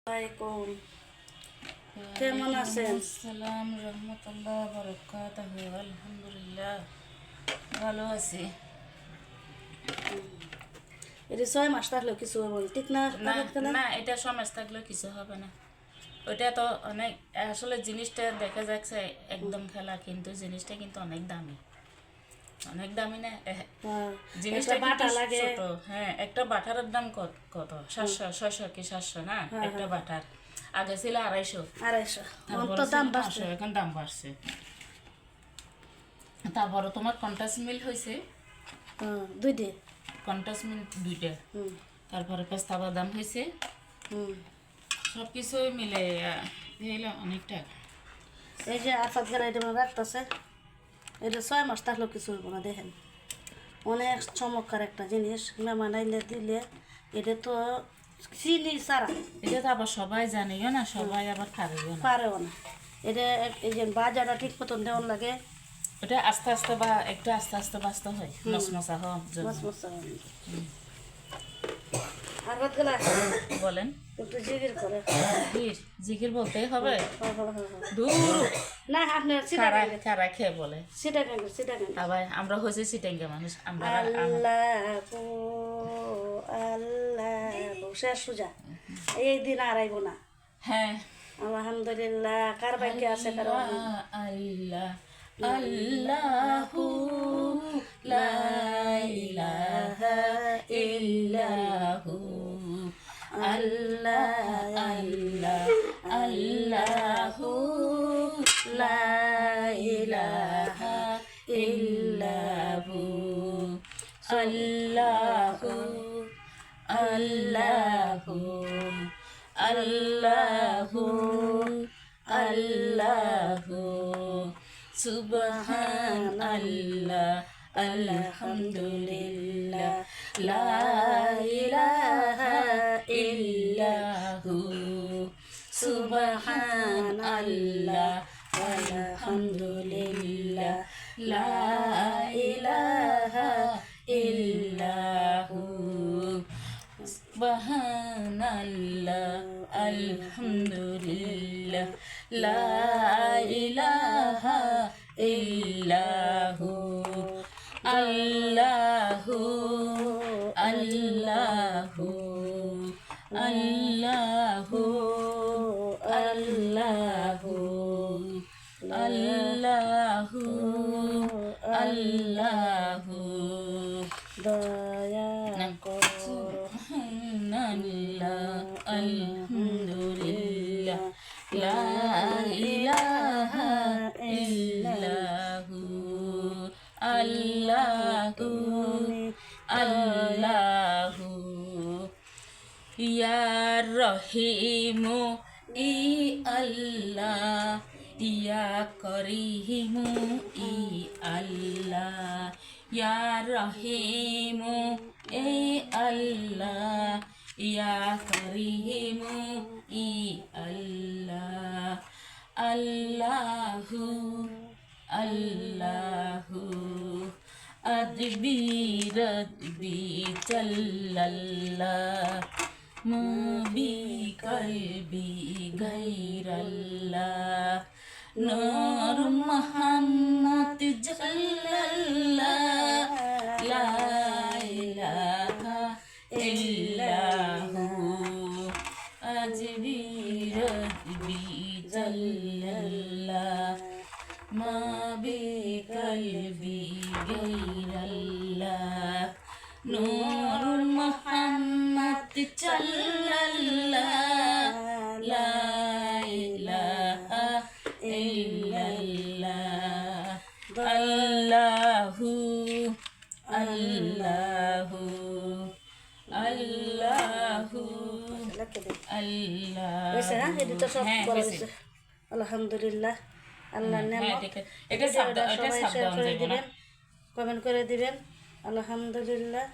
আলাইকুম, কেমন আছেন? সালাম রহমতুল্লাহ বারাকাতুহু। আলহামদুলিল্লাহ ভালো আছি। এটা 6 মাস থাকলেও কিছু হবে না, ঠিক না? না এটা সমাজ থাকলেও কিছু হবে না। ওইটা তো অনেক আসলে জিনিসটা দেখা যাচ্ছে একদম খেলা, কিন্তু জিনিসটা কিন্তু অনেক দামি, অনেক দামি না জিনিসটা কিন্তু ছোট। হ্যাঁ, একটা বাটারের দাম কত 700 কি 700 না একটা বাটার। আগে ছিল 250, দাম বাড়ছে, এখন দাম বাড়ছে। তারপরে তোমার কন্টাস মিল হয়েছে দুইটা, কন্টাস মিল 2টা, তারপরে পেস্তা বাদাম হয়েছে, সব কিছু মিলে হইলো অনেকটা। এই যে আফাত গেলা এটা রাখতেছে, এটা 6 মাস থাকলেও কিছু হইব না। দেখেন অনেক চমৎকার একটা জিনিস, মেহমান আইলে দিলে। এটা তো চিনি ছাড়া, এটা তো আবার সবাই জানিও না, সবাই আবার পারেও না। এটা এই যে বাজারটা ঠিক মতন দেওয়ার লাগে, ওটা আস্তে আস্তে বা একটু আস্তে আস্তে বাঁচতে হয়, মশমশা হওয়ার জন্য। আর বাদ গেলা বলেন একটু জিগির করে, জিকির বলতেই হবে। না আপনার কারা খেয়ে বলে সিটাগাঙ্গ আবার আমরা হয়েছে সিটাঙ্গা মানুষ, আমরা আল্লাহ আল্লাহ শেষ সুজা এই দিন আর আইব না। হ্যাঁ, আলহামদুলিল্লাহ। কার ভাগ্যে আছে কারো আল্লাহ আল্লাহু লা ইলাহা ইল্লাহু আল্লাহ আল্লাহ আল্লাহু লা ইলাহা ইল্লাহু আল্লাহু আল্লাহু আল্লাহু আল্লাহু সুবহানাল্লাহ আলহামদুলিল্লাহ লা ইলাহা ইল্লাহু সুবহানাল্লাহ আলহামদুলিল্লাহ লা ইলাহা ইল্লাহু সুবহানাল্লাহ আলহামদুলিল্লাহ লা ইলাহা ইল্লাহু আল্লাহু আল্লাহু আল্লাহু আল্লাহু আল্লাহু আল্লাহু দয়া আলহামদুলিল্লাহ লা ইলাহা ইল্লাহু আল্লাহু আল্লাহু ইয়া রহিমু ই আল্লাহ ইয়া করিমু ই আল্লাহ ইয়া রহিমু এ আল্লাহ ইয়া করিমু ই আল্লাহ আল্লাহু আল্লাহু আদবি রদবি জাল্লাল্লাহ মুবি কলবি গায়রাল্লাহ নূর মুহাম্মদ জাল্লাল্লাহ লা ইলাহা ইল্লাহু আজবি রদবি জাল্লাল্লাহ মা বি কলবি গায়রাল্লাহ নূর মুহাম্মদ জাল্লাল্লাহ লা ইলাহা ইল্লাল্লাহ আল্লাহু আল্লাহু আল্লাহু আলহামদুলিল্লাহ। আল্লাহ এটা সবাই শেয়ার করে দিবেন, কমেন্ট করে দিবেন। আলহামদুলিল্লাহ।